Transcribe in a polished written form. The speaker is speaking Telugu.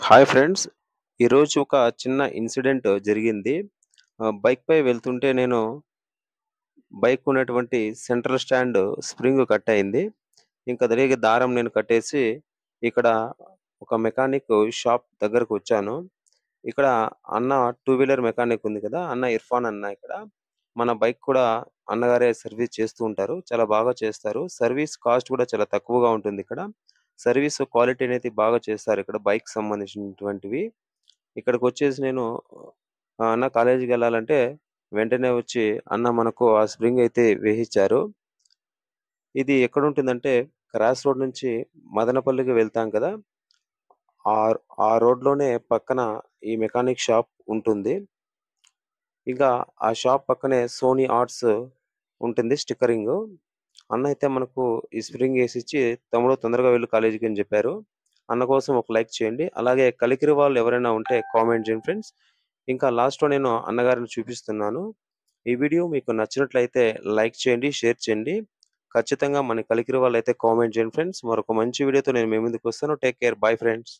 Hi friends. ఈరోజు ఒక చిన్న ఇన్సిడెంట్ జరిగింది. బైక్‌పై వెళ్తుంటే నేను బైక్ ఉన్నటువంటి సెంట్రల్ స్టాండ్ స్ప్రింగ్ కట్ అయింది. ఇంకా తిరిగి దారం నేను కట్టేసి ఇక్కడ ఒక మెకానిక్ షాప్ దగ్గరకొచ్చాను. ఇక్కడ అన్న టూ వీలర్ మెకానిక్ ఉంది కదా! అన్న ఇర్ఫాన్ అన్న ఇక్కడ. మన బైక్ కూడా అన్నగారే సర్వీస్ చేస్తూ ఉంటారు. చాలా బాగా చేస్తారు. సర్వీస్ కాస్ట్ కూడా చాలా తక్కువగా ఉంటుందిక్కడ. సర్వీస్ క్వాలిటీ అనేది బాగా చేస్తారిక్కడ బైక్‌కి సంబంధించినటువంటివి. ఇక్కడికొచ్చేసి నేను అన్న కాలేజీకెళ్ళాలంటే వెంటనే వచ్చి అన్న మనకు ఆ స్ప్రింగ్ అయితే వేసిచ్చారు. ఇది ఎక్కడుంటుందంటే క్రాస్ రోడ్ నుంచి మదనపల్లికి వెళ్తాం కదా! ఆ రోడ్‌లోనే పక్కన ఈ మెకానిక్ షాప్ ఉంటుంది. ఇంకా ఆ షాప్ పక్కనే సోనీ ఆర్ట్స్ ఉంటుంది స్టిక్కరింగు. అన్న అయితే మనకు ఈ స్ప్రింగ్ ఏసిచ్చి, "తమ్ముడు తొందరగా వెళ్ళు కాలేజీకి" అని జెప్పారు. అన్న కోసం ఒక లైక్ చేయండి. అలాగే కలికిరి వాళ్ళు ఎవరైనా ఉంటే కామెంట్ చేయండి ఫ్రెండ్స్. ఇంకా లాస్ట్‌లో నేను అన్నగారిని చూపిస్తున్నాను. ఈ వీడియో మీకు నచ్చినట్లయితే లైక్ చేయండి, షేర్ చేయండి. ఖచ్చితంగా మన కలికిరి వాళ్ళైతే కామెంట్ చేయండి ఫ్రెండ్స్. మరొక మంచి వీడియోతో నేను మీ ముందుకొస్తాను. Take care. Bye friends.